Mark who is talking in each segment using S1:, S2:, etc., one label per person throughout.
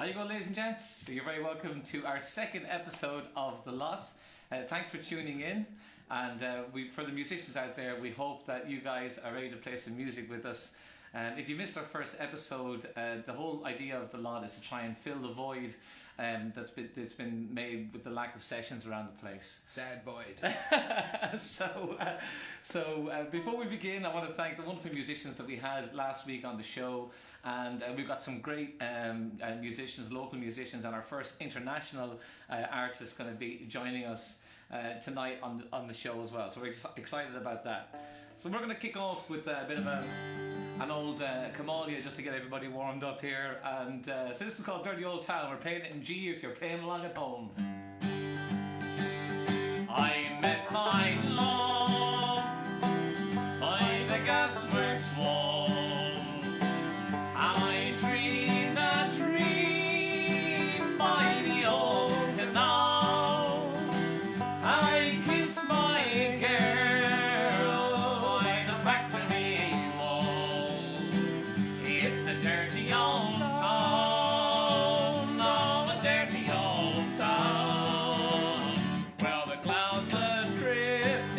S1: How you going, ladies and gents? You're very welcome to our second episode of The Lot. Thanks for tuning in, and for the musicians out there, we hope that you guys are ready to play some music with us. If you missed our first episode, the whole idea of The Lot is to try and fill the void that's been made with the lack of sessions around the place.
S2: Sad void.
S1: So before we begin, I want to thank the wonderful musicians that we had last week on the show, and we've got some great musicians, local musicians, and our first international artist going to be joining us tonight on the show as well. So we're excited about that. So we're going to kick off with a bit of an old Camalia just to get everybody warmed up here. And so this is called Dirty Old Town. We're playing it in G if you're playing along at home. I met my love by the gasworks wall. I dreamed a dream by the old canal. I kissed my girl by the factory wall. It's a dirty old town, oh, a dirty old town. Well, the clouds are drifting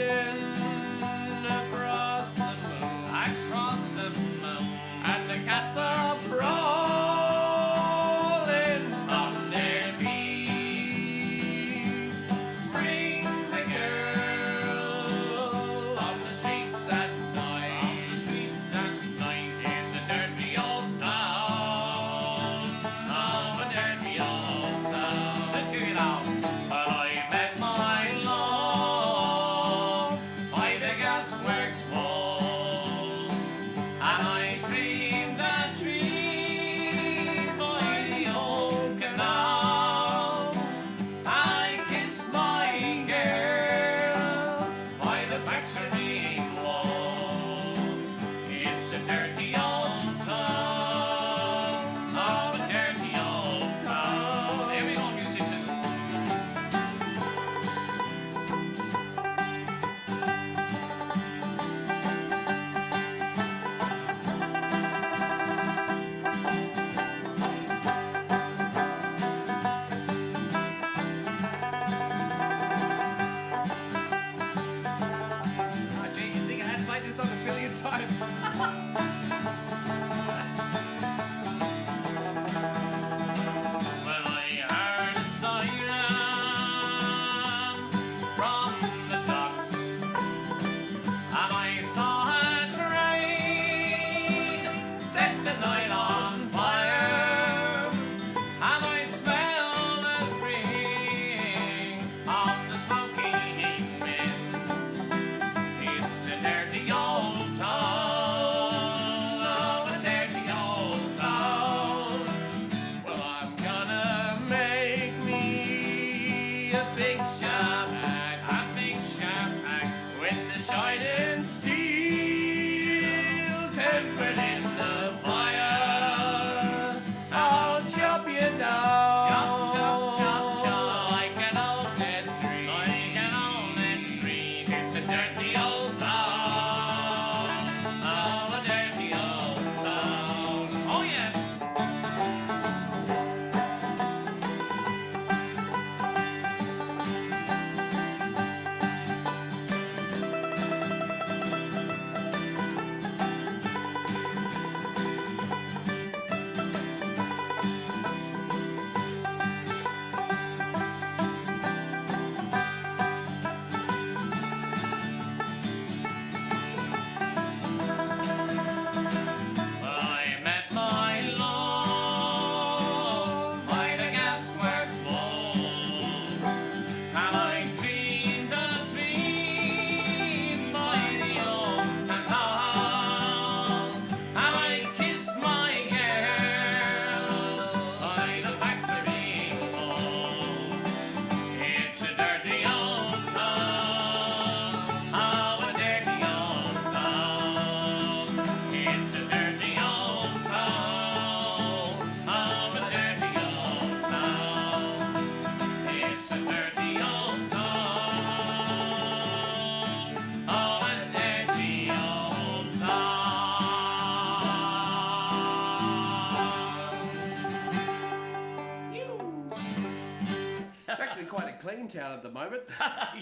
S2: actually quite a clean town at the moment.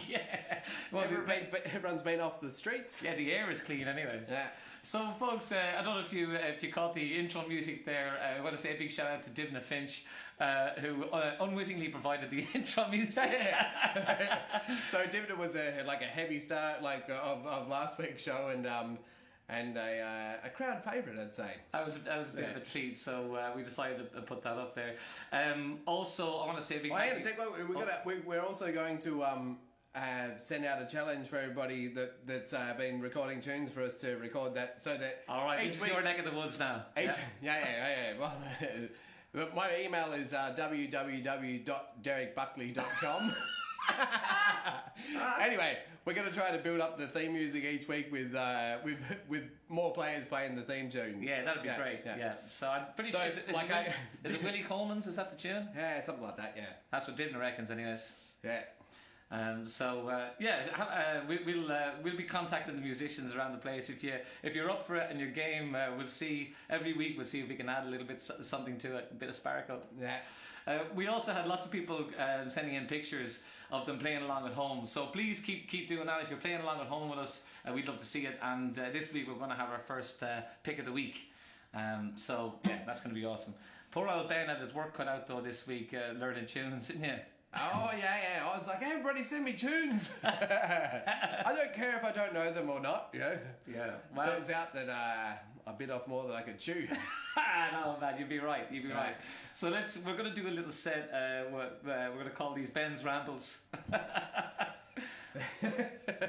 S1: Yeah. Well,
S2: Everyone's been off the streets.
S1: yeah, the air is clean anyways.
S2: Yeah.
S1: So, folks, I don't know if you caught the intro music there. I want to say a big shout out to Denis Finch, who unwittingly provided the intro music.
S2: So Denis was a heavy start of last week's show and a crowd favourite, I'd say.
S1: That was a bit of a treat, so we decided to put that up there. Also, I want to say a big thank you.
S2: We're also going to send out a challenge for everybody that's been recording tunes for us to record that, so that
S1: all right, this is your neck of the woods now.
S2: Yeah. Well, but my email is www.derekbuckley.com. Anyway, we're going to try to build up the theme music each week with more players playing the theme tune.
S1: Yeah, that'd be great. Yeah. So I'm pretty sure. Is it Willie Coleman's? Is that the tune?
S2: Yeah, something like that. Yeah.
S1: That's what Denis reckons, anyways.
S2: Yeah.
S1: We'll be contacting the musicians around the place. If you're up for it and your game, we'll see every week. We'll see if we can add a little bit something to it, a bit of sparkle.
S2: Yeah.
S1: We also had lots of people sending in pictures of them playing along at home. So please keep doing that. If you're playing along at home with us, we'd love to see it. And this week we're going to have our first pick of the week. That's going to be awesome. Poor old Ben had his work cut out though this week, learning tunes, didn't you?
S2: Oh yeah. I was like, everybody send me tunes. I don't care if I don't know them or not. Yeah. Well, turns out that I bit off more than I could chew.
S1: No, man, you'd be right. Right. So we're going to do a little set. We're going to call these Ben's Rambles.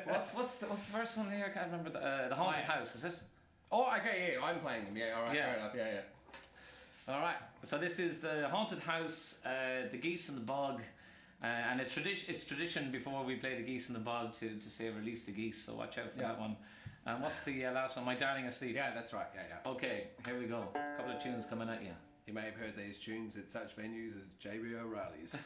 S1: What's the first one here? I can't remember. The Haunted House, is it?
S2: Oh, okay. Yeah, I'm playing them. Yeah. All right. Fair enough. Yeah. All right.
S1: So this is the Haunted House, the Geese in the Bog. And it's tradition before we play the Geese in the Bog to say release the geese, so watch out for that one. And what's the last one? My Darling Asleep.
S2: Yeah, that's right. Yeah.
S1: Okay, here we go. A couple of tunes coming at you.
S2: You may have heard these tunes at such venues as JB O'Reilly's.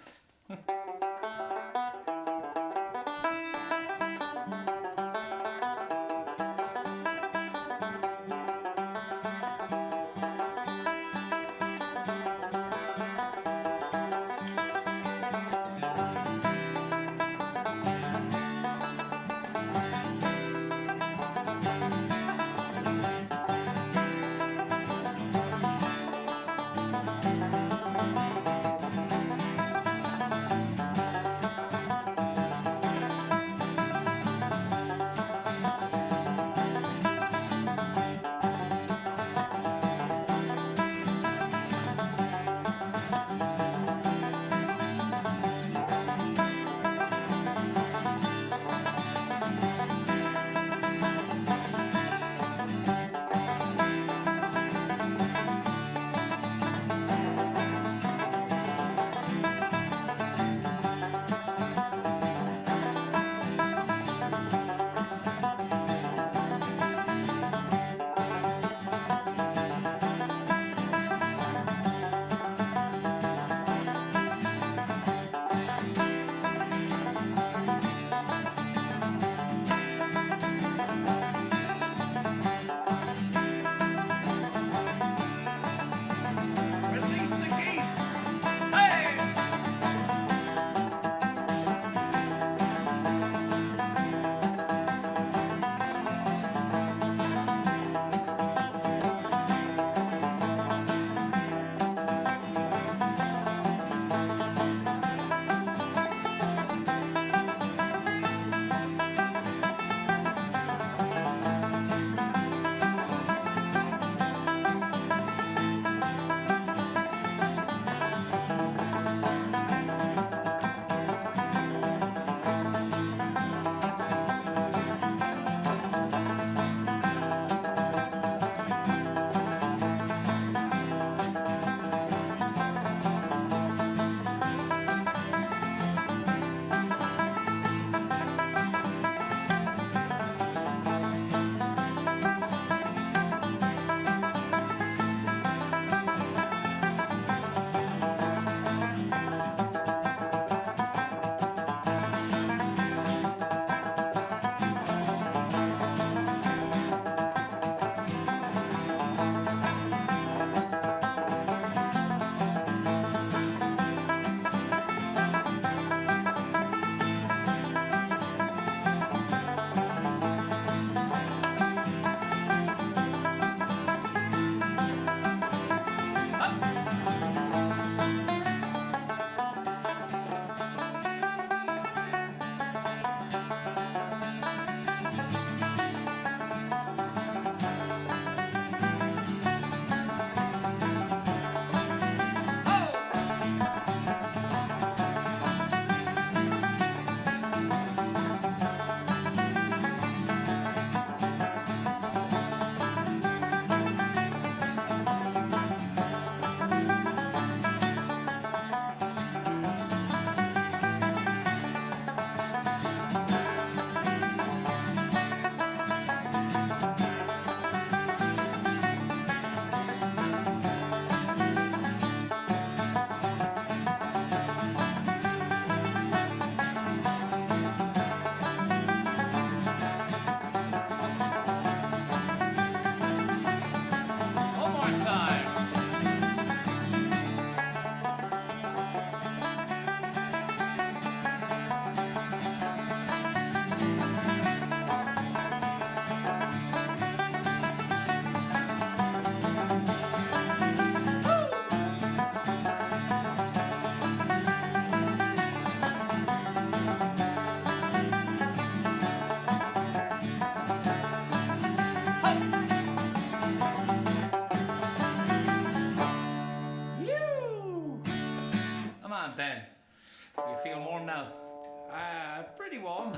S2: pretty warm.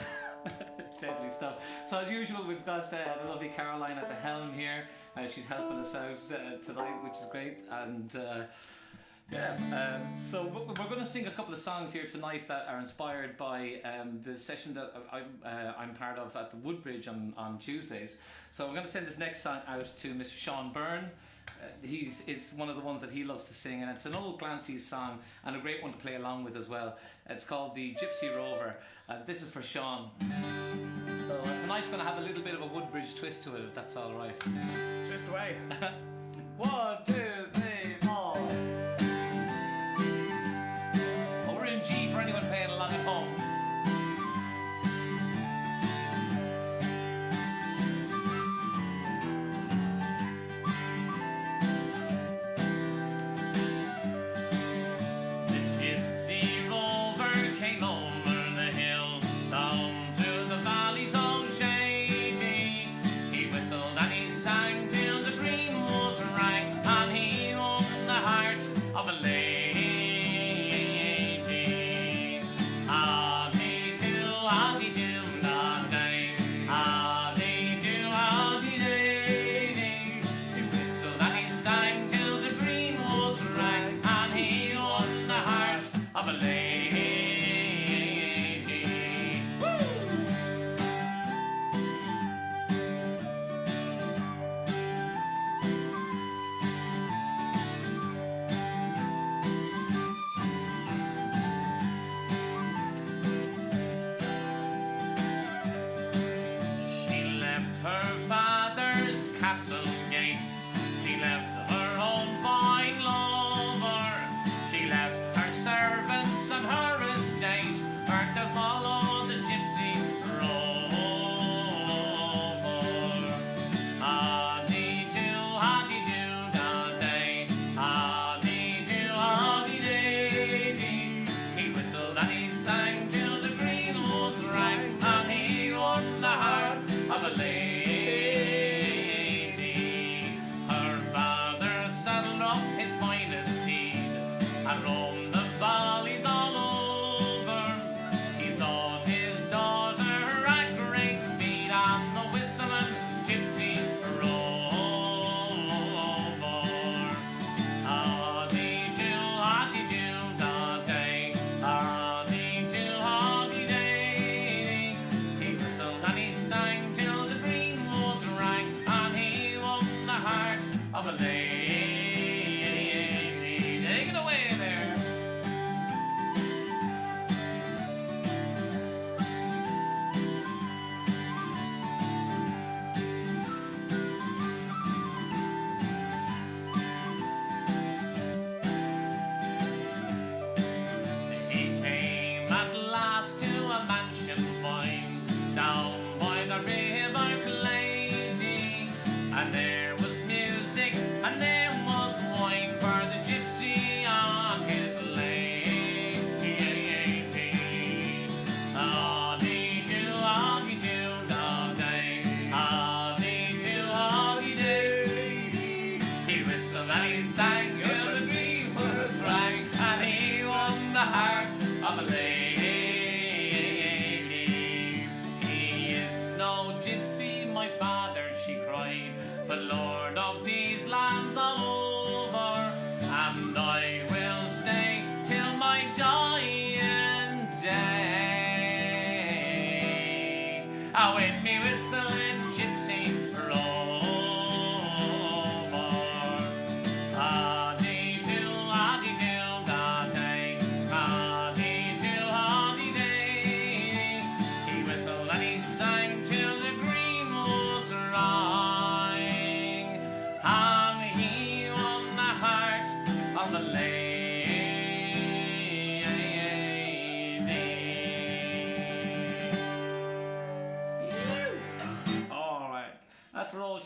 S1: Deadly stuff. So as usual, we've got the lovely Caroline at the helm here. She's helping us out tonight, which is great. And so we're going to sing a couple of songs here tonight that are inspired by the session that I'm part of at the Woodbridge on Tuesdays. So we're going to send this next song out to Mr. Sean Byrne. It's one of the ones that he loves to sing, and it's an old Clancy's song and a great one to play along with as well. It's called the Gypsy Rover. This is for Sean. So tonight's going to have a little bit of a Woodbridge twist to it, if that's all right.
S2: Twist away.
S1: 1, 2, 3, 4. Oh, we're in G for anyone playing along at home.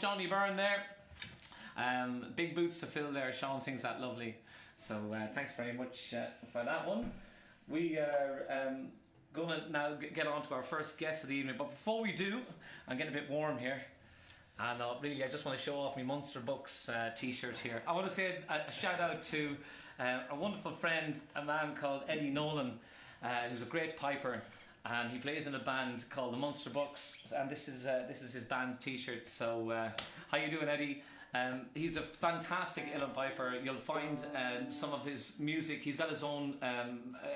S1: Shawnee Byrne there. Big boots to fill there. Sean sings that lovely. So thanks very much for that one. We are going to now get on to our first guest of the evening. But before we do, I'm getting a bit warm here. And really, I just want to show off my Munster Books t-shirt here. I want to say a shout out to a wonderful friend, a man called Eddie Nolan, who's a great piper. and he plays in a band called the Munster Bucks, and this is his band T-shirt. So how you doing, Eddie? He's a fantastic uilleann piper. You'll find some of his music. He's got his own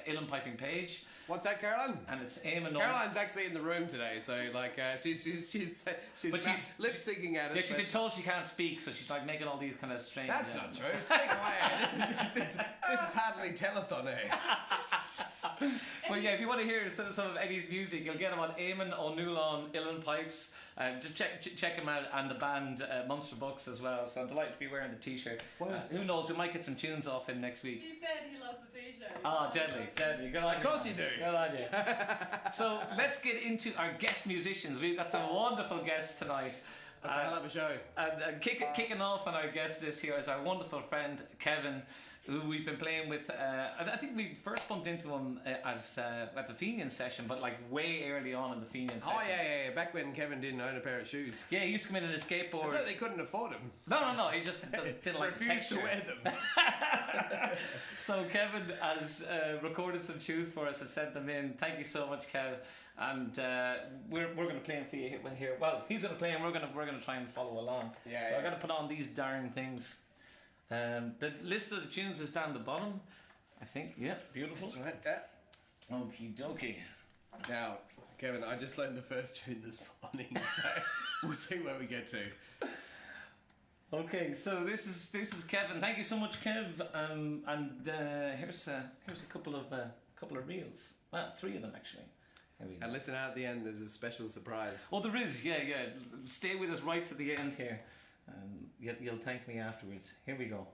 S1: uilleann piping page.
S2: What's that, Caroline?
S1: And it's Eamon.
S2: Caroline's actually in the room today, so like she's lip syncing at us.
S1: Yeah, she's been told she can't speak, so she's like making all these kind of strange.
S2: That's not true. Speak away. This is hardly telethon, eh?
S1: Well, yeah, if you want to hear some of Eddie's music, you'll get him on Eamon O'Neill uilleann pipes. Just check him out, and the band Munster Bucks as well. So I'm delighted to be wearing the T-shirt. Who knows? We might get some tunes off him next week.
S3: He said he loves the T-shirt.
S1: Oh, deadly. Good on
S2: Of course you do.
S1: Good on you. So let's get into our guest musicians. We've got some wonderful guests tonight.
S2: That's a hell of a show.
S1: And kicking off on our guest list here is our wonderful friend Kevin, who we've been playing with. I think we first bumped into him at the Fenian session, but like way early on in the Fenian session.
S2: Oh yeah. Back when Kevin didn't own a pair of shoes.
S1: Yeah, he used to come in on a skateboard.
S2: I thought they couldn't afford them.
S1: No. He just didn't like the
S2: refused
S1: texture.
S2: to wear them.
S1: So Kevin has recorded some tunes for us and sent them in. Thank you so much, Kev. And we're going to play them for you here. Well, he's going to play, and we're going to try and follow along.
S2: Yeah.
S1: So I got to put on these darn things. The list of the tunes is down the bottom, I think. Yeah, beautiful.
S2: That's right, that.
S1: Okie dokie.
S2: Now, Kevin, I just learned the first tune this morning, so we'll see where we get to.
S1: Okay, so this is Kevin. Thank you so much, Kev. And here's a couple of reels. Well, 3 of them actually. Here we go.
S2: And listen out at the end. There's a special surprise.
S1: Oh, there is. Yeah. Stay with us right to the end here. You'll thank me afterwards. Here we go.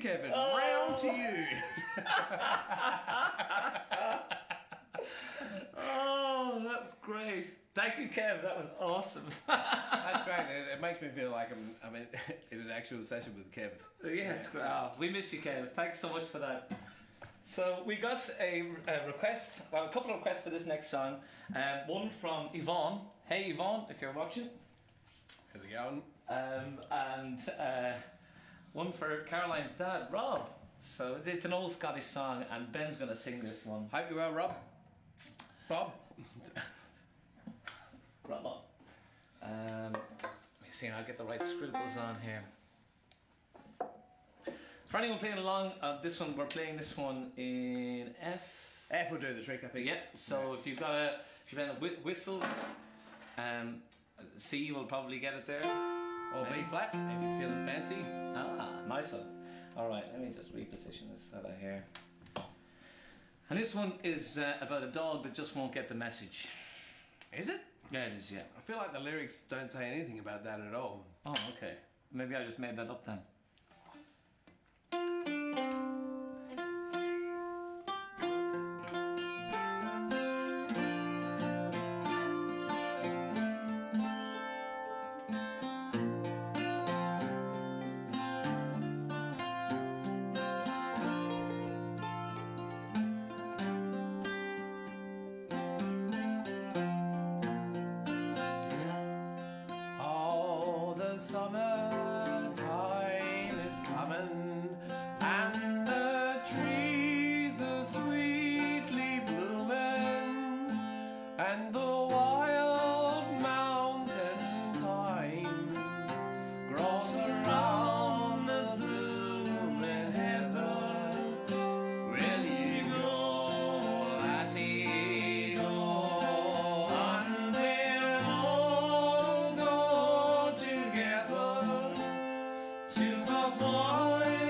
S2: Kevin. Round to you.
S1: Oh, that was great. Thank you, Kev. That was awesome.
S2: That's great. It makes me feel like I'm in an actual session with Kev.
S1: Yeah, it's great. Oh, we miss you, Kev. Thanks so much for that. So we got a request, well, a couple of requests for this next song. One from Yvonne. Hey, Yvonne, if you're watching.
S2: How's it going?
S1: And one for Caroline's dad, Rob. So it's an old Scottish song, and Ben's going to sing this one.
S2: Hope you're well, Rob. Bob.
S1: Rob. Let me see, I'll get the right scribbles on here. For anyone playing along, this one, we're playing this one in F.
S2: F will do the trick, I think.
S1: Yeah, so if you've playing a whistle, C will probably get it there.
S2: Or B flat, if you're feeling fancy.
S1: Ah, nice one. Alright, let me just reposition this fella here. And this one is about a dog that just won't get the message.
S2: Is it?
S1: Yeah, it is, yeah.
S2: I feel like the lyrics don't say anything about that at all.
S1: Oh, okay. Maybe I just made that up then.
S3: To the boy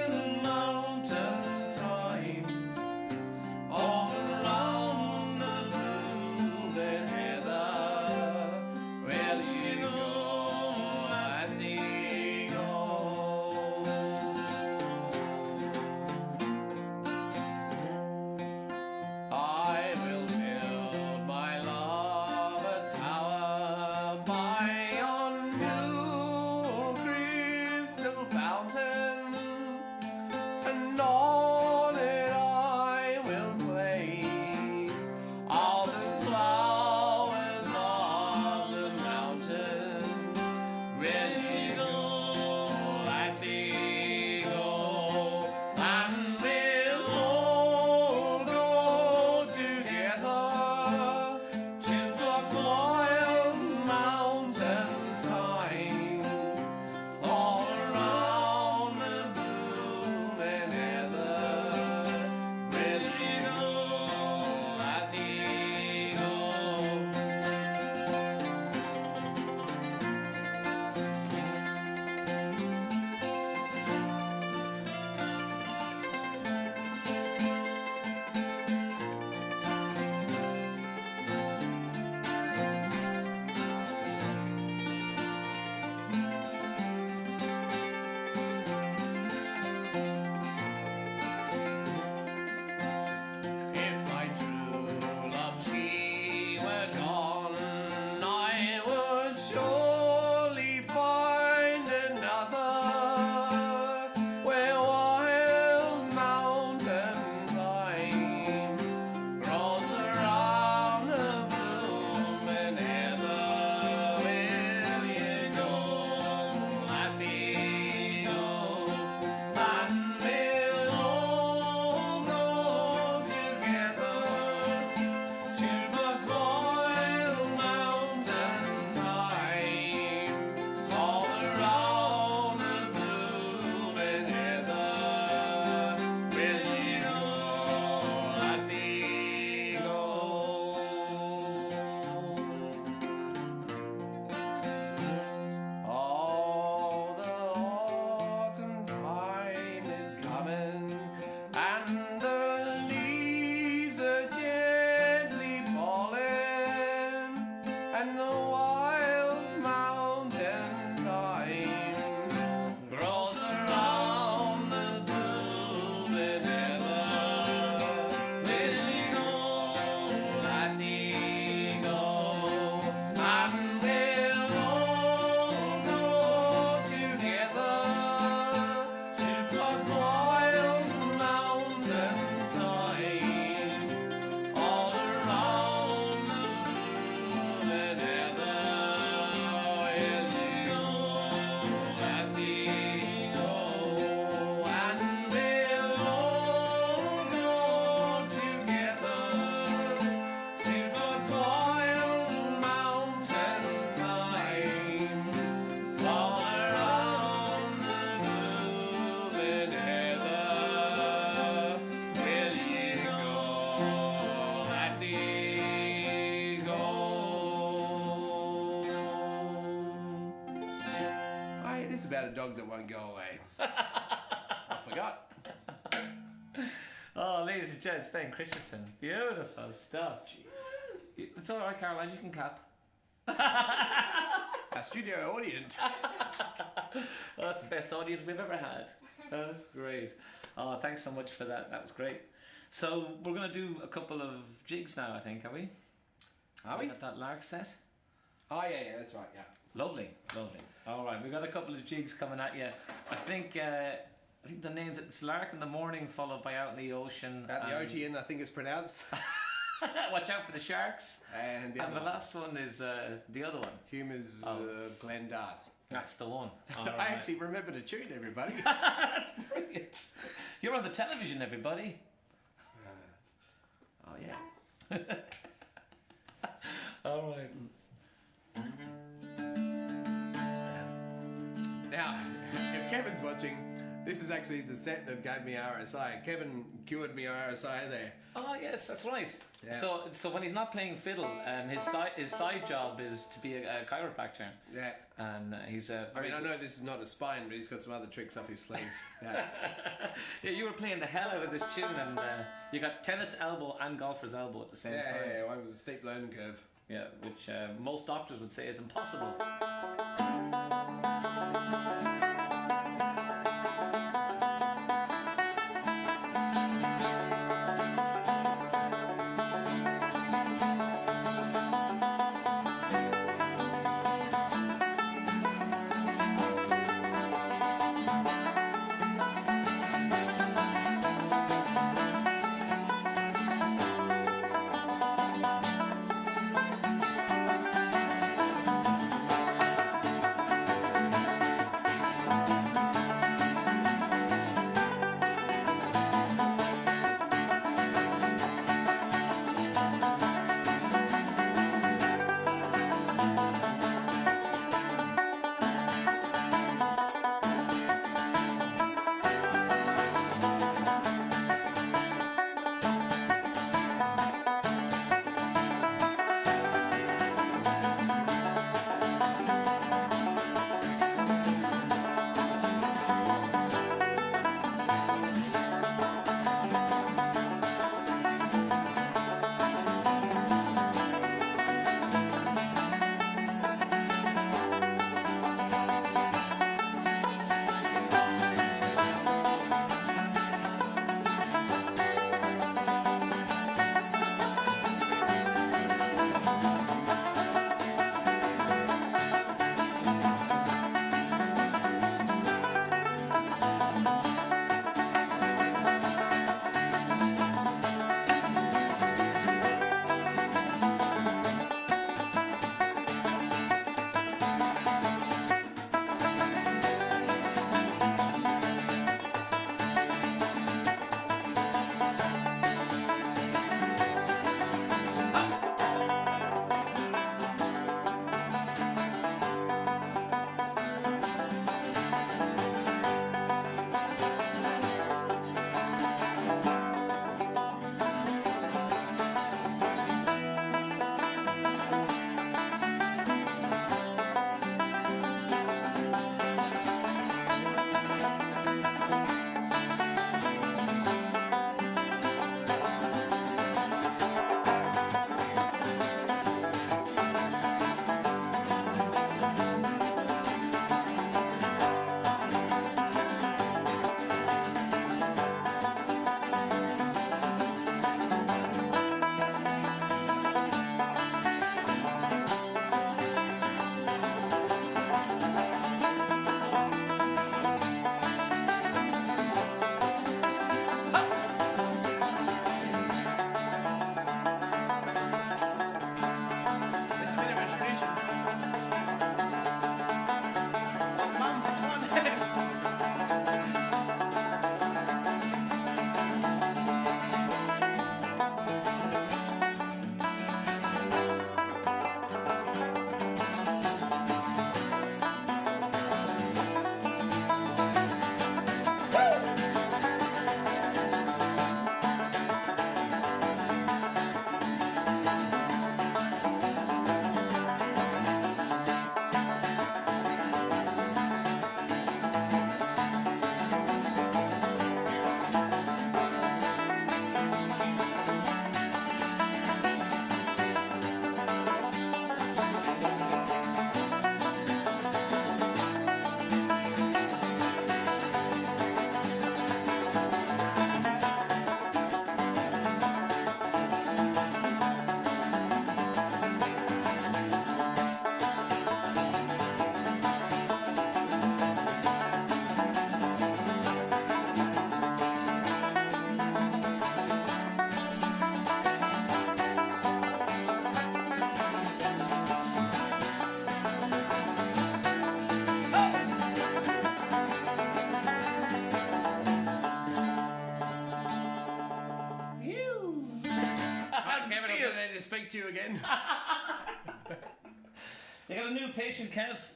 S2: it's about a dog that won't go away. I forgot.
S1: Oh, ladies and gents, Ben Christensen. Beautiful stuff. Jeez. It's all right, Caroline. You can clap.
S2: Our studio audience.
S1: Oh, that's the best audience we've ever had. That's great. Oh, thanks so much for that. That was great. So we're going to do a couple of jigs now, I think, are we?
S2: Are we?
S1: Got that Lark set?
S2: Oh, yeah, that's right, yeah.
S1: Lovely, lovely. All right, we've got a couple of jigs coming at you. I think the names, it's Lark in the morning, followed by Out in the Ocean.
S2: Out in the Ocean, I think it's pronounced.
S1: Watch out for the sharks.
S2: And the
S1: last one is the other one.
S2: Humours, Glendart.
S1: That's the one.
S2: So I actually remember to tune, everybody.
S1: That's brilliant. You're on the television, everybody.
S2: Oh, yeah.
S1: All right.
S2: Now, if Kevin's watching, this is actually the set that gave me RSI. Kevin cured me RSI there.
S1: Oh yes, that's right.
S2: Yeah.
S1: So when he's not playing fiddle, his side job is to be a chiropractor.
S2: Yeah.
S1: And he's a.
S2: I know this is not a spine, but he's got some other tricks up his sleeve. Yeah.
S1: Yeah, you were playing the hell out of this tune, and you got tennis elbow and golfer's elbow at the same time.
S2: Yeah, well, it was a steep learning curve.
S1: Yeah, which most doctors would say is impossible.
S2: speak to you again.
S1: You got a new patient, Kev?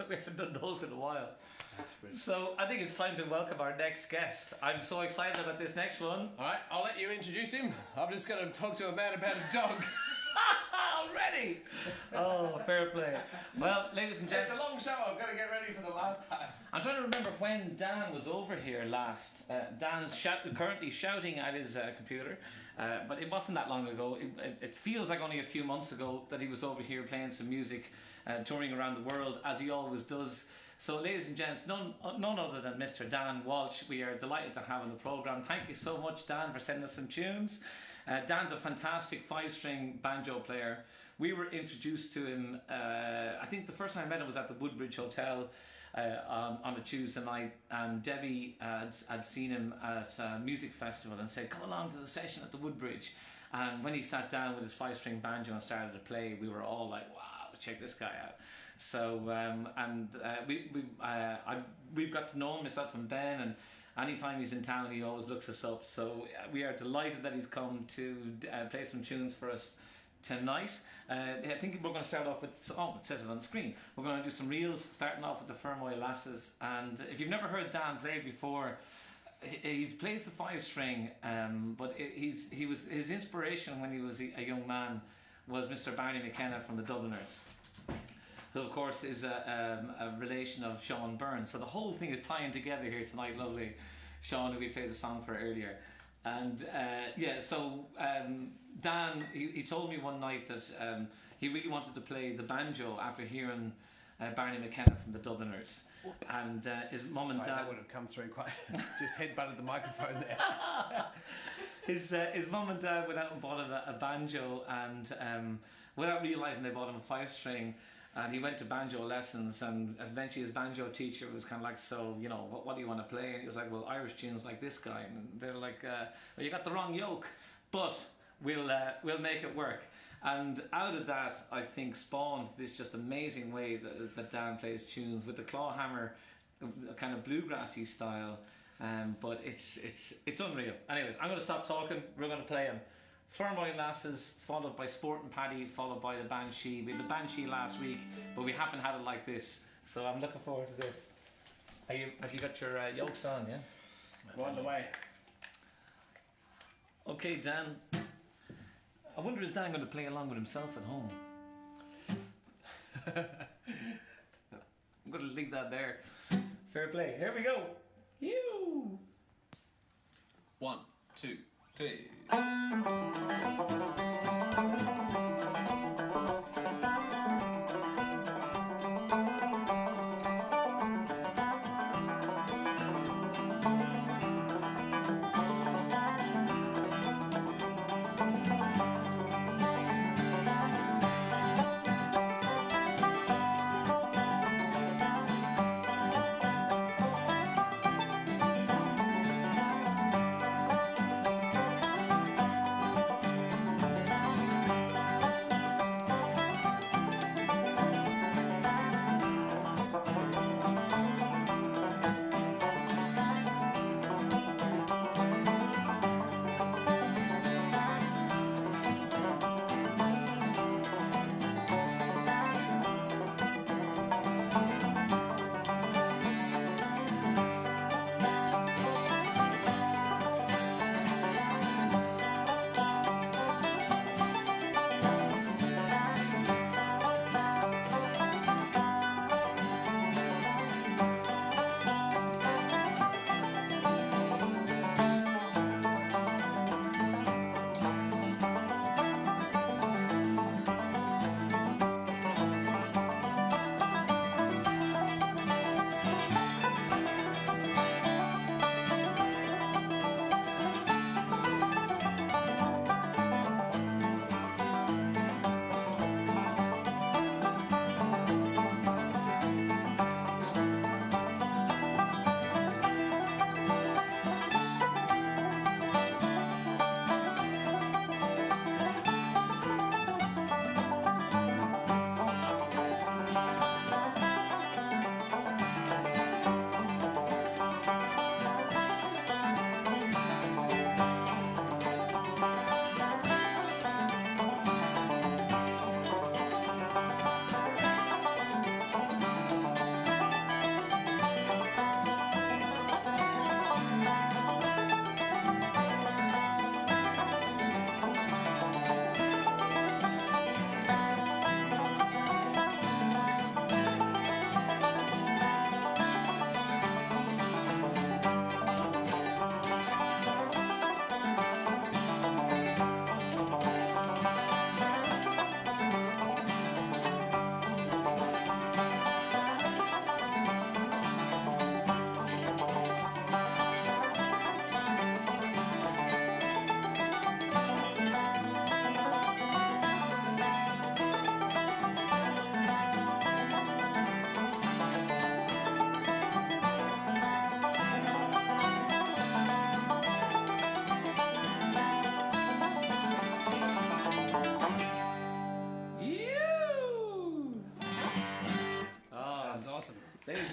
S1: We haven't done those in a while.
S2: That's brilliant.
S1: So I think it's time to welcome our next guest. I'm so excited about this next one.
S2: All right, I'll let you introduce him. I'm just going to talk to a man about a dog.
S1: Already? Oh, fair play. Well, ladies and gents,
S2: it's a long show. I've got to get ready for the last part.
S1: I'm trying to remember when Dan was over here last. Dan's currently shouting at his computer, but it wasn't that long ago. It feels like only a few months ago that he was over here playing some music, touring around the world, as he always does. So, ladies and gents, none other than Mr. Dan Walsh, we are delighted to have on the programme. Thank you so much, Dan, for sending us some tunes. Dan's a fantastic 5-string banjo player. We were introduced to him, I think the first time I met him was at the Woodbridge Hotel on a Tuesday night, and Debbie had seen him at a music festival and said, come along to the session at the Woodbridge. And when he sat down with his 5-string banjo and started to play, we were all like, wow, check this guy out. So, we've got to know him, myself and Ben, and anytime he's in town, he always looks us up. So we are delighted that he's come to play some tunes for us tonight. I think we're going to start off with, it says it on the screen. We're going to do some reels, starting off with the Fermoy Lasses. And if you've never heard Dan play before, he plays the 5-string, but his inspiration when he was a young man was Mr. Barney McKenna from the Dubliners, who of course is a relation of Sean Byrne. So the whole thing is tying together here tonight. Lovely Sean, who we played the song for earlier. And Dan, he told me one night that he really wanted to play the banjo after hearing Barney McKenna from the Dubliners. And his mum and dad...
S2: that would have come through quite... just headbutted the microphone there.
S1: His mum and dad went out and bought him a banjo, and without realising they bought him a 5-string. And he went to banjo lessons, and eventually his banjo teacher was kind of like, so, you know, what do you want to play? And he was like, well, Irish tunes like this guy. And they're like, well, you got the wrong yoke, but we'll make it work. And out of that, I think, spawned this just amazing way that Dan plays tunes with the claw hammer, kind of bluegrassy style. But it's unreal. Anyways, I'm going to stop talking. We're going to play him. Fermoy Lasses, followed by Sport and Paddy, followed by the Banshee. We had the Banshee last week, but we haven't had it like this. So I'm looking forward to this. Have you got your yokes on, yeah?
S2: We're on the way.
S1: Okay, Dan. I wonder, is Dan going to play along with himself at home? I'm going to leave that there. Fair play. Here we go. You.
S3: 1, 2, 3.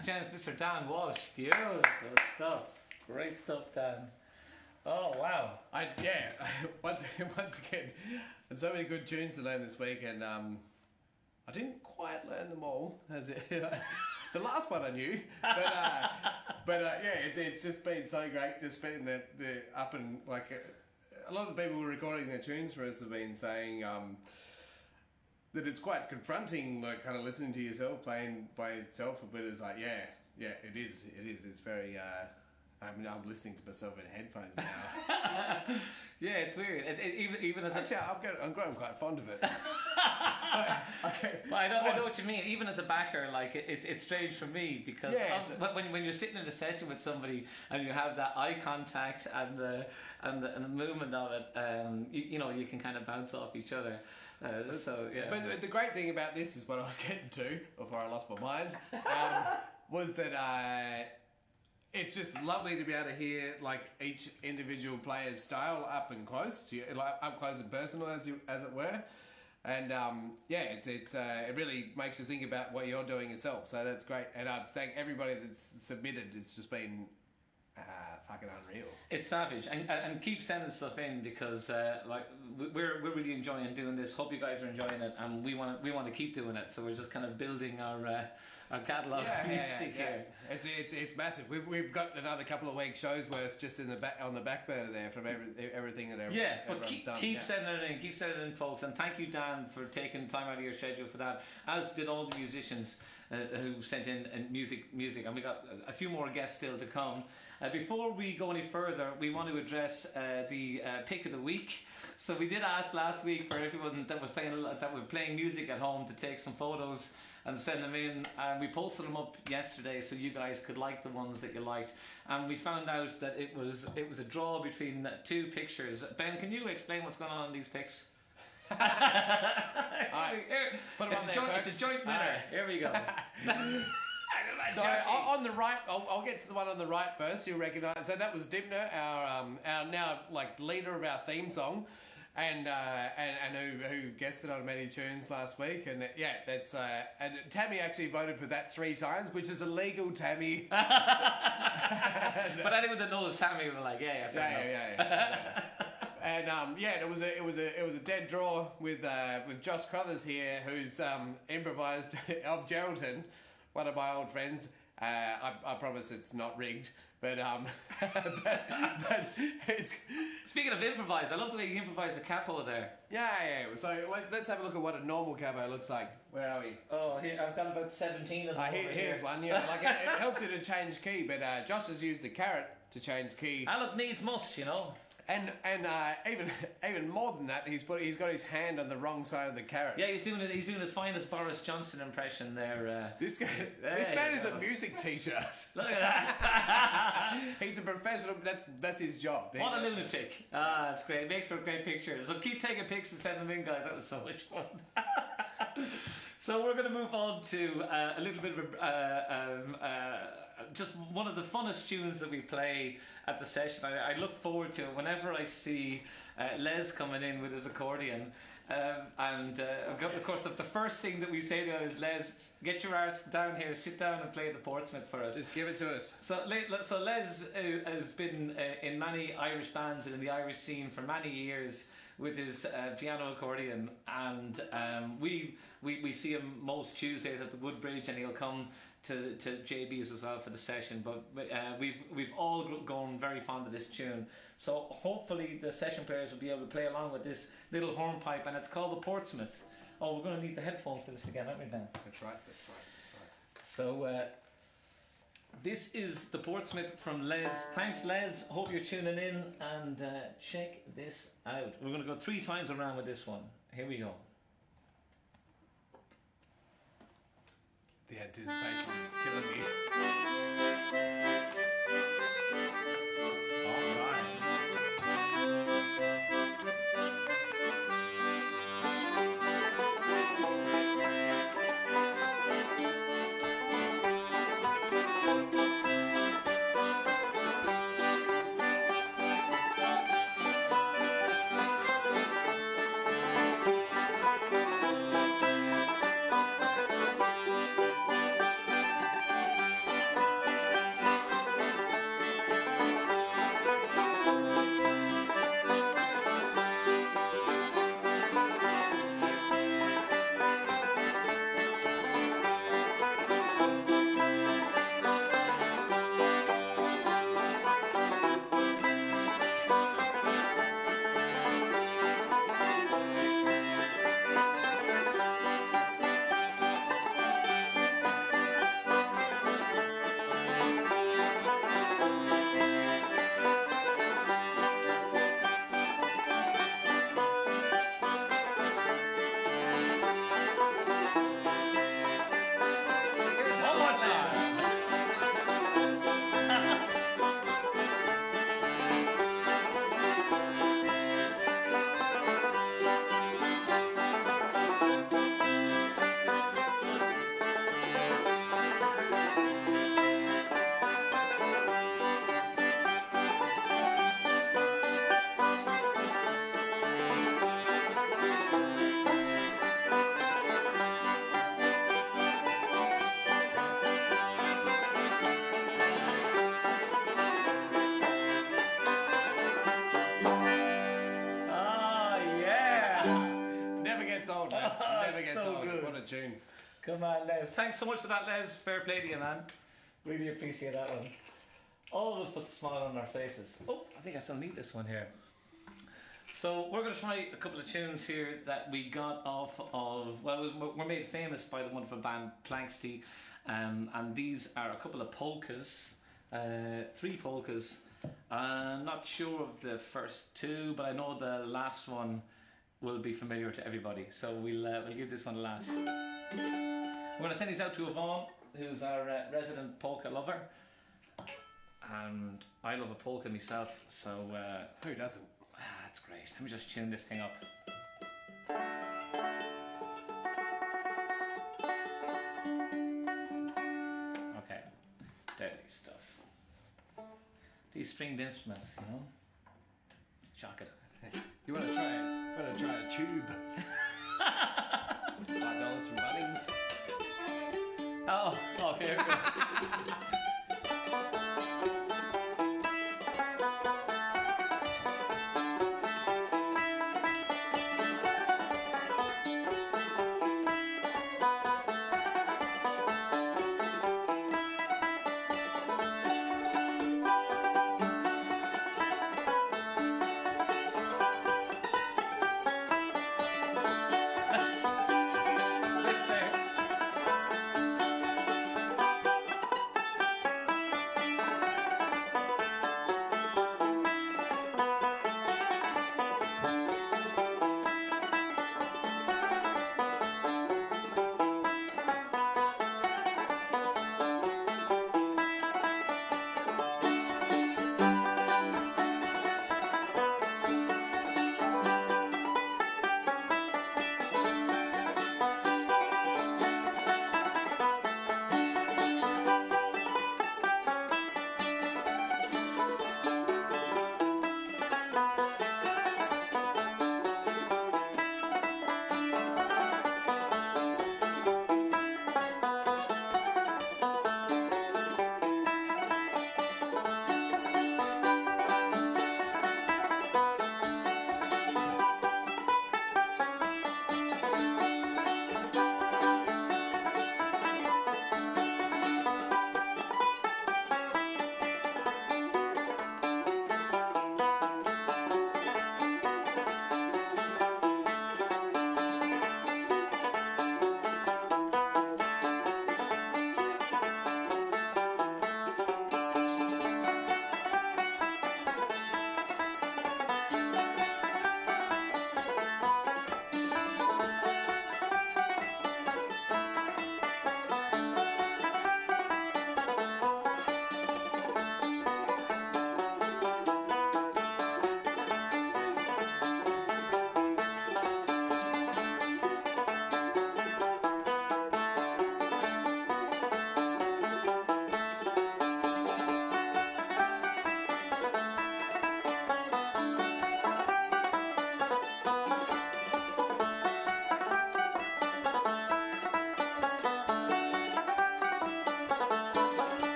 S1: and gents, Mr. Dan Walsh. Beautiful stuff. Great stuff, Dan. Oh, wow.
S2: Once again, there's so many good tunes to learn this week, and I didn't quite learn them all. The last one I knew, but it's just been so great. Just been the up and like a lot of the people who are recording their tunes for us have been saying that it's quite confronting, like kind of listening to yourself playing by yourself. But it's like, it is. It's very. I'm listening to myself in headphones now.
S1: Yeah, it's weird. Even as
S2: actually, I'm quite fond of it. Okay.
S1: Well, I know what you mean. Even as a backer, like it's strange for me because when you're sitting in a session with somebody and you have that eye contact and the movement of it, you can kind of bounce off each other. So yeah.
S2: But the great thing about this is what I was getting to before I lost my mind was that. It's just lovely to be able to hear like each individual player's style up and close, like up close and personal, as it were, and it really makes you think about what you're doing yourself. So that's great, and I thank everybody that's submitted. It's just been fucking unreal.
S1: It's savage, and keep sending stuff in because we're really enjoying doing this. Hope you guys are enjoying it, and we want to keep doing it. So we're just kind of building our catalogue of music here.
S2: It's massive. We've got another couple of weeks shows worth just on the back burner there from everything that everyone's done.
S1: Keep sending it in, folks. And thank you, Dan, for taking time out of your schedule for that. As did all the musicians who sent in music, and we got a few more guests still to come. Before we go any further, we want to address the pick of the week. So we did ask last week for everyone that was playing music at home to take some photos and send them in, and we posted them up yesterday so you guys could like the ones that you liked, and we found out that it was a draw between two pictures. Ben, can you explain what's going on in these pics?
S2: Alright, put them on there,
S1: it's a joint winner. Here we go.
S2: So on the right, I'll get to the one on the right first. You'll recognise. So that was Dibner, our now like leader of our theme song, and who guessed it on many tunes last week. And that's and Tammy actually voted for that 3 times, which is illegal, Tammy.
S1: But anyone that knows Tammy was like, fair enough.
S2: And it was a dead draw with Josh Crothers here, who's improvised of Geraldton, one of my old friends. I promise it's not rigged, but it's.
S1: Speaking of improvise, I love the way you improvise a capo there.
S2: Yeah. So let's have a look at what a normal capo looks like. Where are we?
S1: Oh, here I've got about 17 of them.
S2: Here's one. Yeah, like it helps you to change key, but Josh has used the carrot to change key.
S1: Look, needs must,
S2: And even more than that, he's got his hand on the wrong side of the carrot.
S1: Yeah, he's doing his finest Boris Johnson impression there.
S2: This man is a music teacher.
S1: Look at that.
S2: He's a professional. That's his job.
S1: What a lunatic. That's great. It makes for a great picture. So keep taking pics and send them in, guys. That was so much fun. So we're going to move on to a little bit of just one of the funnest tunes that we play at the session. I look forward to it whenever I see Les coming in with his accordion. Of course, the first thing that we say to him is, Les, get your arse down here, sit down and play the Portsmouth for us.
S2: Just give it to us.
S1: So Les has been in many Irish bands and in the Irish scene for many years with his piano accordion, and we see him most Tuesdays at the Woodbridge, and he'll come to JB's as well for the session. But we've all grown very fond of this tune, so hopefully the session players will be able to play along with this little hornpipe, and it's called the Portsmouth. Oh, we're going to need the headphones for this again, aren't we, Ben?
S2: That's right.
S1: So this is the Portsmouth from Les. Thanks, Les. Hope you're tuning in, and check this out. We're going to go 3 times around with this one. Here we go.
S2: The anticipation is killing me.
S1: Come on, Les. Thanks so much for that, Les. Fair play to you, man. Really appreciate that one. Always puts a smile on our faces. Oh, I think I still need this one here. So we're going to try a couple of tunes here that we got off of, well, we're made famous by the wonderful band Planksty, and these are a couple of polkas, 3 polkas. I'm not sure of the first 2, but I know the last one will be familiar to everybody, so we'll give this one a lash. We're going to send these out to Yvonne, who's our resident polka lover, and I love a polka myself, so
S2: Who doesn't?
S1: that's great. Let me just tune this thing up. Okay, deadly stuff. These stringed instruments, you know, shocking.
S2: You want to try it? You want to try a tube? $5 from Bunnings.
S1: Oh, okay. Here we go.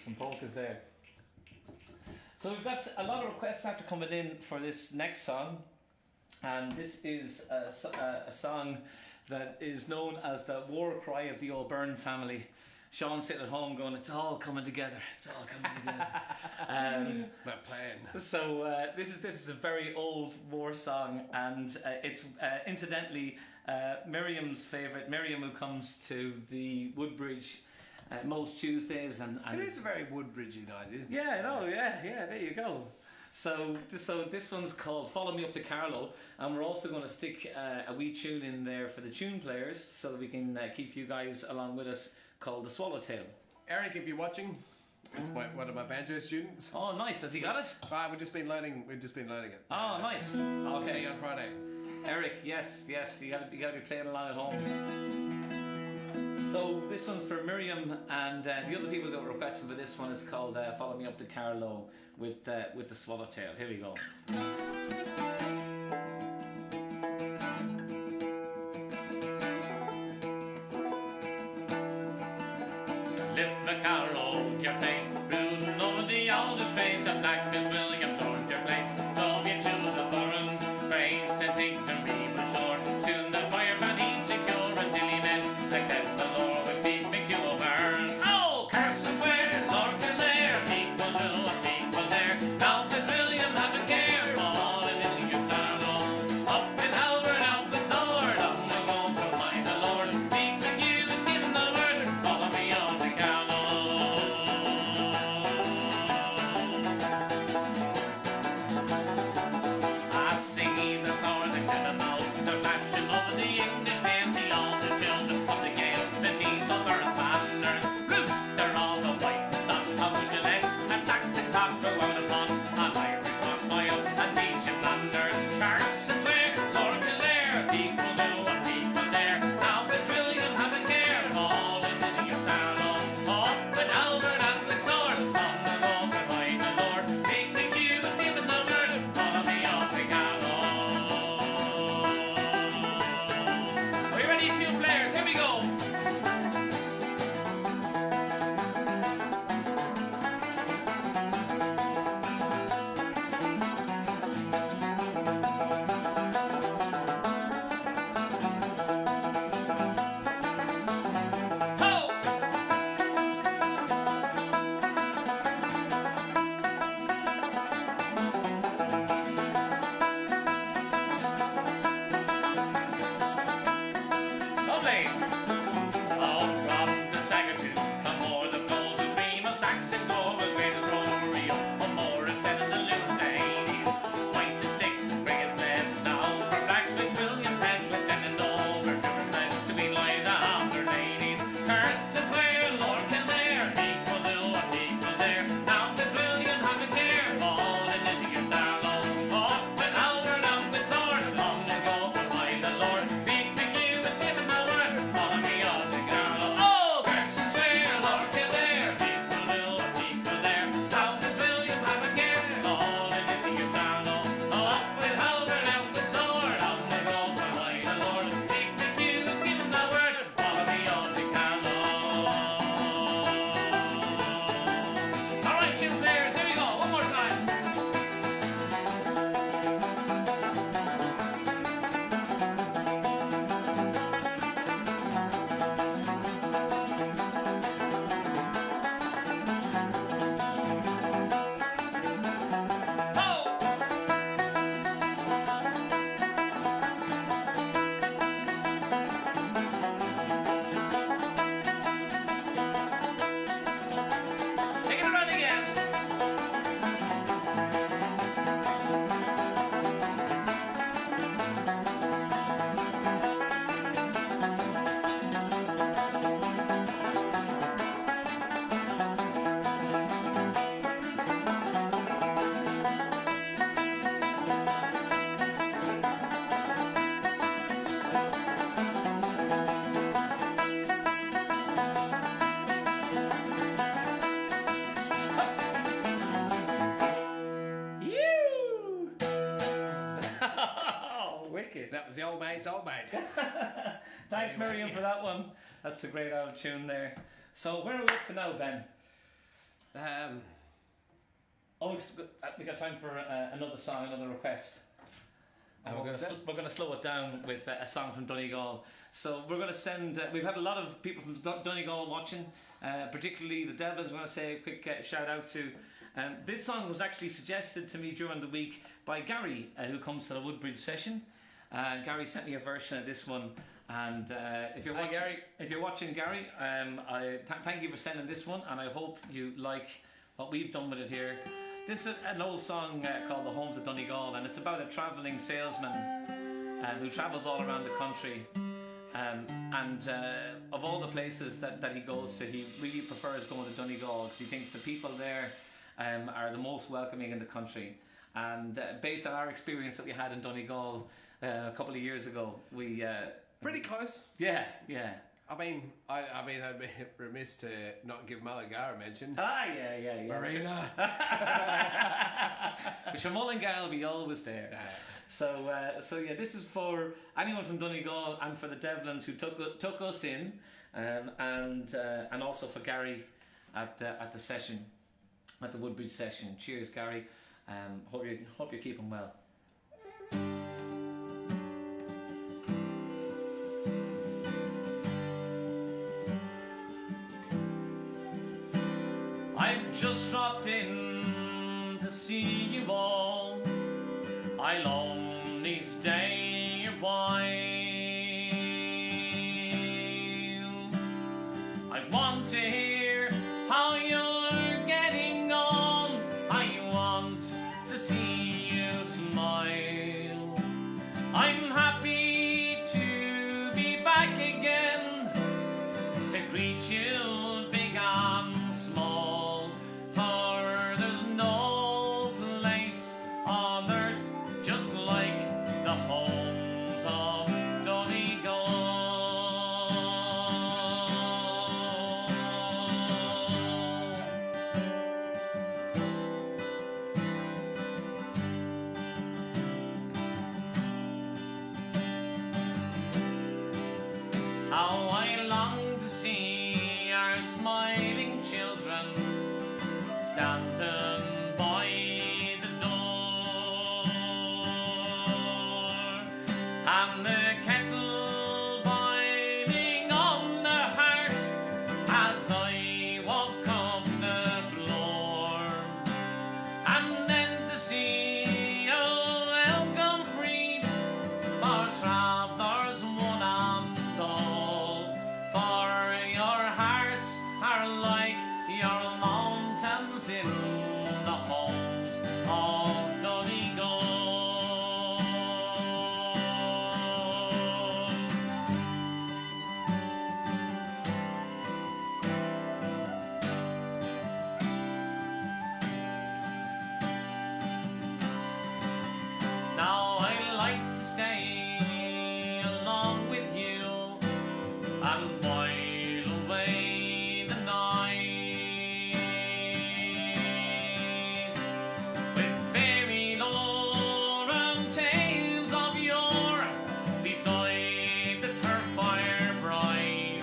S1: some polkas there. So we've got a lot of requests after coming in for this next song, and this is a song that is known as the war cry of the O'Byrne family. Sean's sitting at home going, it's all coming together, it's all coming together.
S2: Not playing.
S1: So this is a very old war song, and it's incidentally Miriam's favourite. Miriam, who comes to the Woodbridge most Tuesdays, and
S2: It is a very Woodbridgey night, isn't it?
S1: yeah, no, yeah, there you go. So this one's called Follow Me Up to Carlow, and we're also going to stick a wee tune in there for the tune players so that we can keep you guys along with us, called the Swallowtail.
S2: Eric, if you're watching, it's one of my banjo students.
S1: Oh, nice. Has he got it?
S2: We've just been learning it.
S1: Oh, nice.
S2: See
S1: Okay.
S2: you on Friday.
S1: Eric, yes, you gotta be playing along at home. So this one's for Miriam, and the other people that were requesting for this one is called Follow Me Up to Carlow with the Swallowtail. Here we go. Lift the Carlow, your face, brooding over the older space, and black as William Lord, your place. Drove you to the foreign space, and think to reap ashore. Soon the fireman he'd secure until he met like that the Lord would be McEwen. Oh, Carson, where Lord can there, equal will, equal there. Now does William have a care, falling into your Carlow. Up in Albert, out the sword, long ago from mine the Lord. Speak with you and give him the word, follow me on the Carlow. I see the swords and the mouth, they're flashing over the English fancy, all the children of the gale, beneath the birth banners. Loose, they're all the white stuff. How would you let a Saxon cock go out upon an Irish Moyle and teach him Flanders? Carson, where Lord Kildare, people do and people there. Now does William have a care, falling into your Carlow. Up with Albert and with sword, long ago from mine the Lord. King the Q was given the word, follow me off the Carlow. Are you ready, two players? Here we go. Ho! Lovely. All from the Sagatoo, come o'er the cold stream of Saxon glory, where the glory of more is said in the Lunatic. Twice as sick, bring it then down for Blackwood, William Penn, Lieutenant over, different men to be like the after ladies. Curses where Lord Kildare, equal to and equal there. Now does William have a care, falling into your Carlow. Up with Albert, out with sword, long ago from mine the Lord. Big McHugh was given the word, follow me off the Carlow. Oh, curses where Lord Kildare, equal to and equal there. Now does William have a care, falling into your Carlow. Up with Albert, out with sword, long ago from mine the Lord. Big McHugh was given the word, follow me off the Carlow. All right, two players, here we go, one more time. Ho! Take it around again. You. Wicked.
S2: That was the old mate's old mate.
S1: Thanks,
S2: Anyway.
S1: Miriam, for that one. That's a great old tune there. So where are we up to now, Ben? Oh, we got time for another song, another request. We're going to slow it down with a song from Donegal. So we're going to send. We've had a lot of people from Donegal watching, particularly the Devlins. I want to say a quick shout out to. This song was actually suggested to me during the week by Gary, who comes to the Woodbridge session. Gary sent me a version of this one, and if you're watching, Gary, thank you for sending this one, and I hope you like what we've done with it here. This is an old song called The Homes of Donegal, and it's about a travelling salesman who travels all around the country. And of all the places that he goes to, he really prefers going to Donegal because he thinks the people there are the most welcoming in the country. And based on our experience that we had in Donegal a couple of years ago, we...
S2: pretty close.
S1: Yeah.
S2: I mean, I'd be remiss to not give Mullingar a mention.
S1: Yeah.
S2: Marina.
S1: Which for Mullingar will be always there. So yeah, this is for anyone from Donegal and for the Devlins who took us in, and also for Gary at the session, at the Woodbridge session. Cheers, Gary. Hope you're keeping well. I've just dropped in to see you all. I only stay a while. I want to hear how you're getting on. I want to see you smile. I'm happy to be back again to greet you big and small. For there's no place on earth just like the homes of Donegal. How I long to see our smiling children standing by the door, and the kettle boiling on the hearth as I walk up the floor, and then to see a welcome free for travellers one and all, for your hearts are like your mountains in the homes of Donegal. Now I like to stay along with you and while away the night with fairy lore and tales of yore beside the turf fire bright,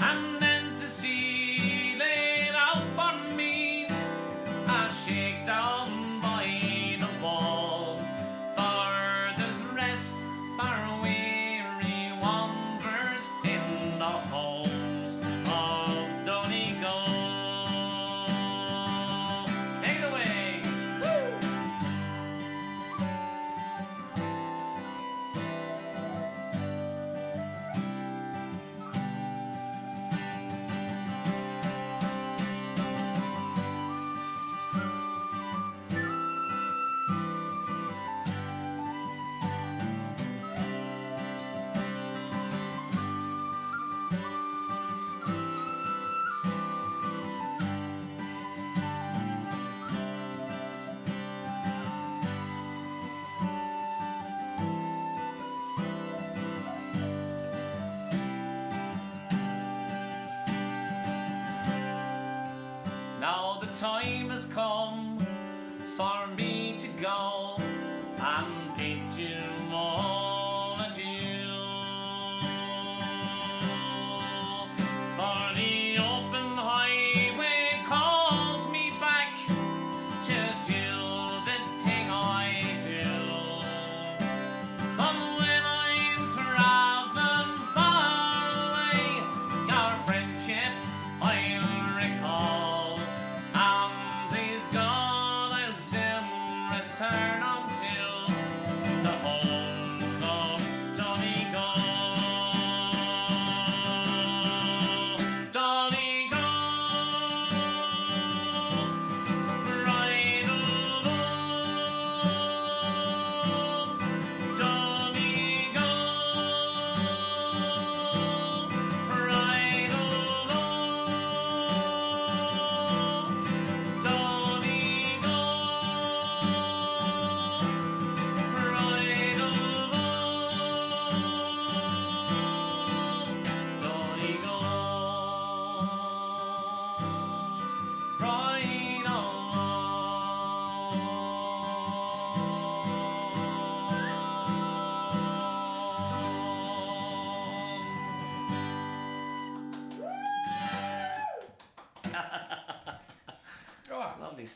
S1: and then to see laid out for me a shakedown by the wall, for there's rest for weary wanderers in the homes of Donegal. Take it away. Now the time has come for me to go and bid you all adieu. For the open highway calls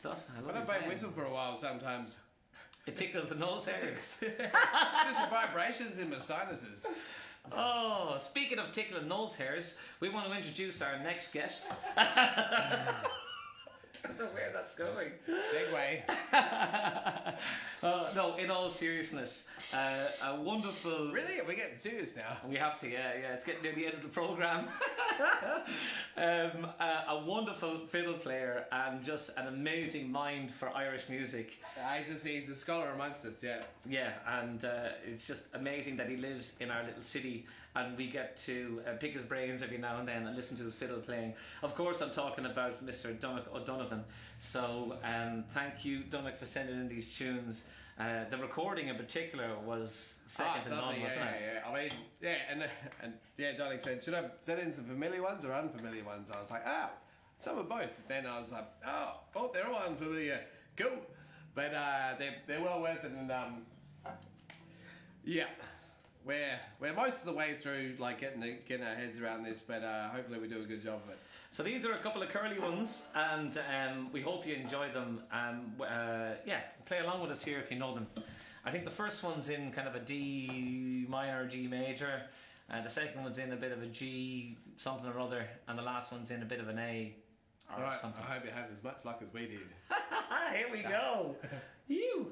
S1: stuff. I love
S2: When I
S1: you
S2: play
S1: playing.
S2: whistle for a while, sometimes
S1: It tickles the nose hairs.
S2: just the vibrations in my sinuses.
S1: Oh, speaking of tickling nose hairs, we want to introduce our next guest. I don't know where that's going.
S2: Segway.
S1: No, in all seriousness, a wonderful.
S2: Really? We're getting serious now.
S1: We have to, yeah. It's getting near the end of the program. A wonderful fiddle player and just an amazing mind for Irish music.
S2: He's a scholar amongst us, yeah.
S1: Yeah, and it's just amazing that he lives in our little city and we get to pick his brains every now and then and listen to his fiddle playing. Of course, I'm talking about Mr. Donough. So thank you, Donough, for sending in these tunes. The recording in particular was second to none, wasn't it?
S2: Yeah. I mean, yeah, and yeah, Donegal said, should I send in some familiar ones or unfamiliar ones? I was like, some of both. Then I was like, oh, they're all unfamiliar. Cool. But they're well worth it, and yeah, we're most of the way through, like getting our heads around this, but hopefully we do a good job of it.
S1: So these are a couple of curly ones, and we hope you enjoy them. Yeah, play along with us here if you know them. I think the first one's in kind of a D minor, G major. The second one's in a bit of a G something or other, and the last one's in a bit of an A or
S2: All right,
S1: something.
S2: I hope you have as much luck as we did.
S1: Here we go. You.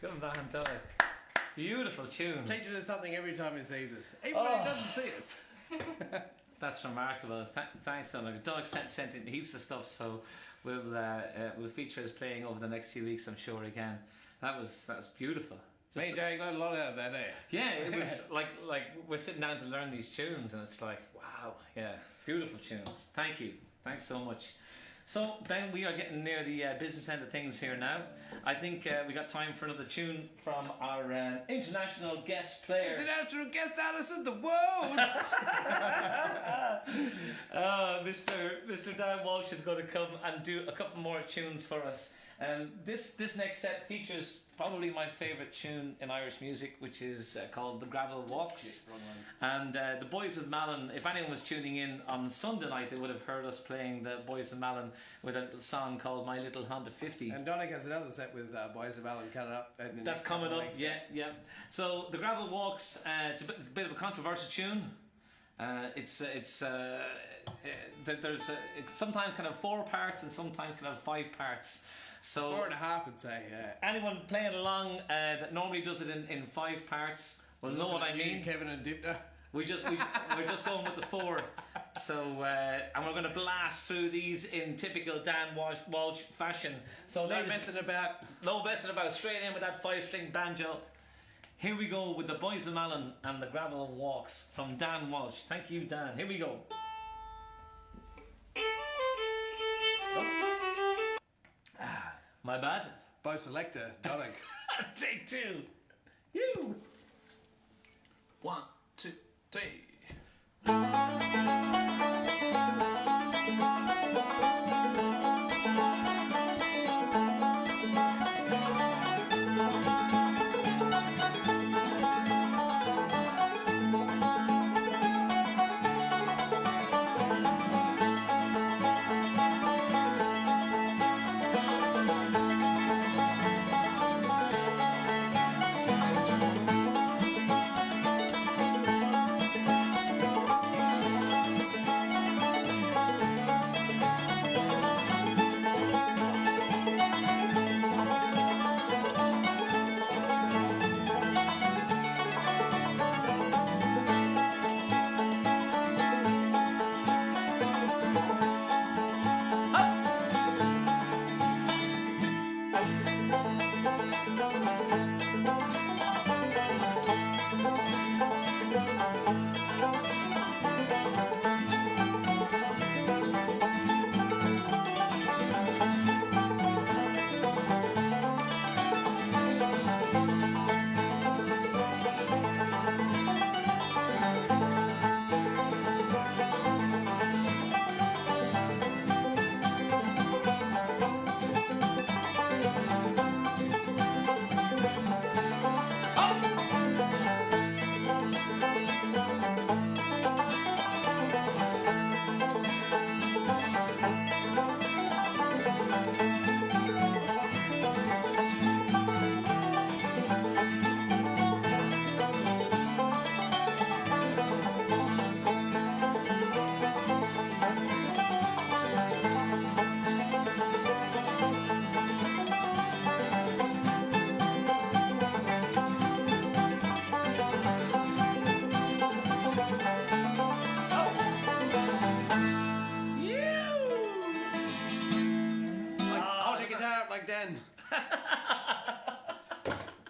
S1: Good man, Donough. Beautiful tune.
S2: Teaches us something every time he sees us, even when he doesn't see us.
S1: That's remarkable. Thanks, Donough. Donough sent in heaps of stuff, so we'll feature his playing over the next few weeks, I'm sure. Again, that was beautiful.
S2: Me and Derek learned a lot out of that, eh?
S1: Yeah, it was like we're sitting down to learn these tunes, and it's like, wow, yeah, beautiful tunes. Thank you, thanks so much. So Ben, we are getting near the business end of things here now. I think we got time for another tune from our international guest player.
S2: International guest artist of the world!
S1: Mr. Dan Walsh is going to come and do a couple more tunes for us. This next set features probably my favourite tune in Irish music, which is called The Gravel Walks. And the Boys of Malin, if anyone was tuning in on Sunday night, they would have heard us playing the Boys of Malin with a little song called My Little Honda 50.
S2: And Donegal has another set with Boys of Malin coming up.
S1: That's coming up, yeah. So The Gravel Walks, it's a bit of a controversial tune. There's sometimes kind of 4 parts and sometimes kind of 5 parts. So
S2: 4.5, I'd say. Yeah.
S1: Anyone playing along that normally does it in 5 parts will know what I mean.
S2: Kevin and Dipta.
S1: We're just going with the 4. So and we're going to blast through these in typical Dan Walsh fashion. So
S2: no messing about.
S1: No messing about. Straight in with that 5-string banjo. Here we go with the Boys of Malin and the Gravel Walks from Dan Walsh. Thank you, Dan. Here we go. My bad.
S2: Bow selector, Donegal.
S1: Take 2. You.
S3: 1, 2, 3.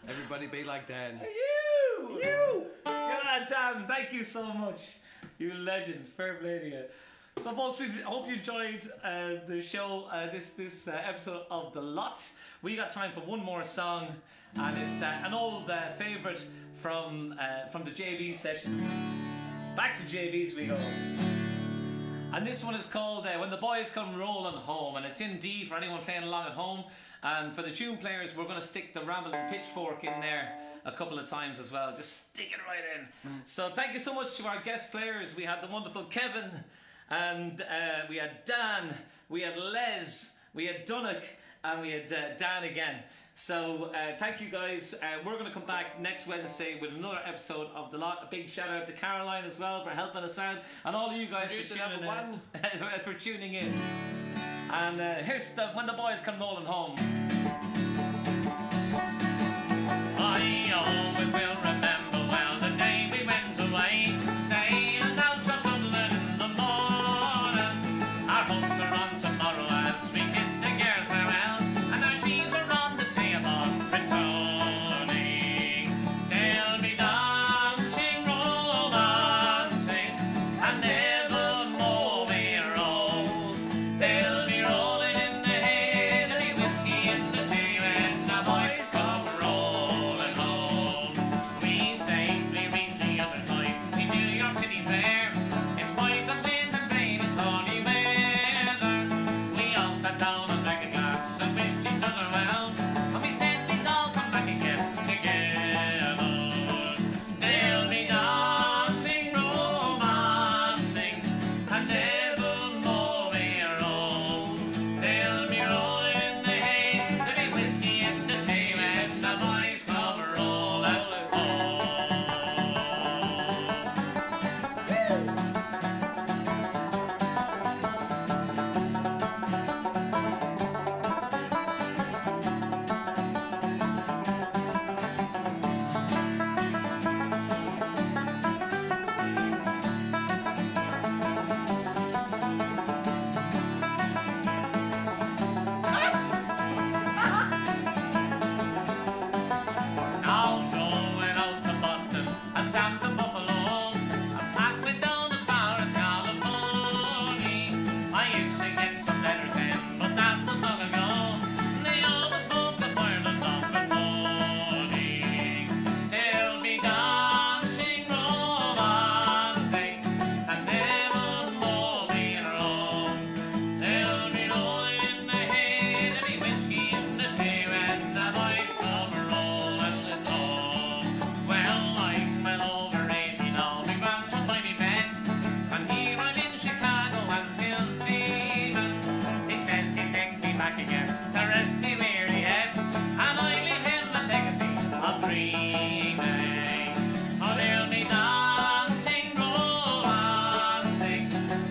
S2: Everybody be like Dan.
S1: You! God damn, thank you so much. You legend. Fair play to you. So folks, we hope you enjoyed the show, this episode of The Lot. We got time for one more song, and it's an old favourite from the JB session. Back to JB's we go. And this one is called When the Boys Come Rolling Home, and it's in D for anyone playing along at home. And for the tune players, we're going to stick the rambling pitchfork in there a couple of times as well. Just stick it right in. So thank you so much to our guest players. We had the wonderful Kevin, and we had Dan, we had Les, we had Donegal, and we had Dan again. So thank you guys. We're going to come back next Wednesday with another episode of The Lot. A big shout out to Caroline as well for helping us out, and all of you guys for tuning in. And here's When the Boys Come Rolling Home.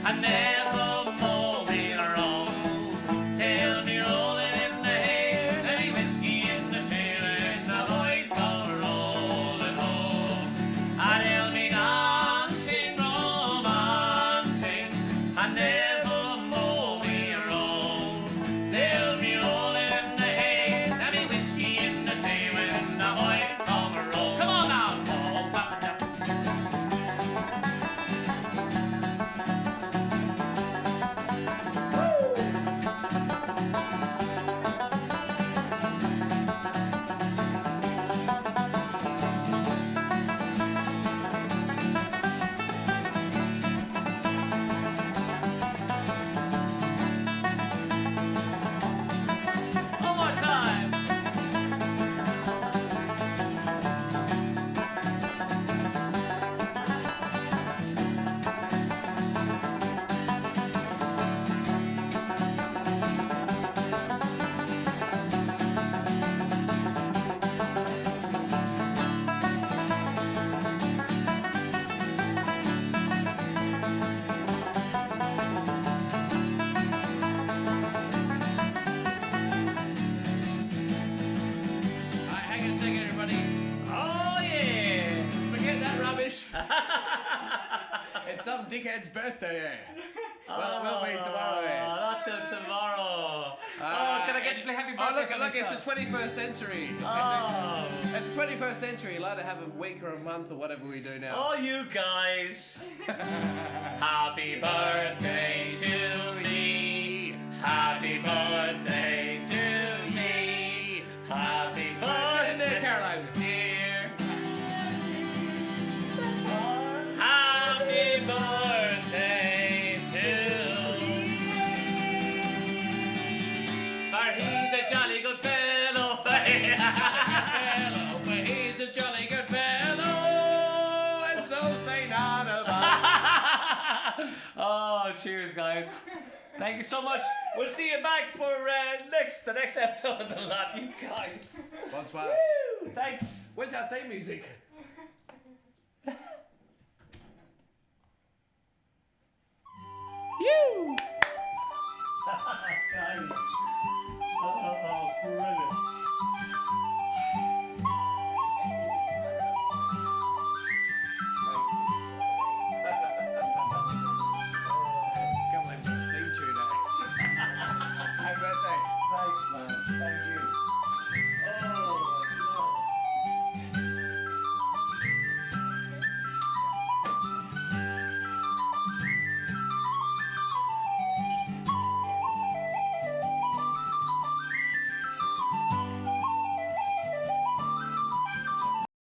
S1: I never more been wrong. Tell me rolling in the hay, let me whiskey in the trailer, and the boys come rolling home. I tell me dancing, romancing, I never more been wrong. Tell me rolling in the hay, let me whiskey in the trailer, and the boys come rolling. Come on now. One more time.
S2: Alright, hang on a second, everybody.
S1: Oh yeah.
S2: Forget that rubbish. It's some dickhead's birthday, eh? Well, it will be tomorrow, eh?
S1: Not till tomorrow. Can I get to play happy birthday?
S2: Oh, look,
S1: for
S2: look,
S1: myself?
S2: it's the 21st century.
S1: Oh.
S2: It's 21st century. Allowed to have a week or a month or whatever we do now.
S1: Oh, you guys. Happy birthday to me. Happy birthday to me. Happy
S2: Get in there,
S1: birthday,
S2: Caroline.
S1: dear. Happy birthday to for he's a jolly good fellow.
S2: Fellow, but he's a jolly good fellow, and so say none of us.
S1: Oh, cheers, guys. Thank you so much. We'll see you back for the next episode of The Lot, you guys.
S2: Bonsoir.
S1: Woo, thanks.
S2: Where's our theme music?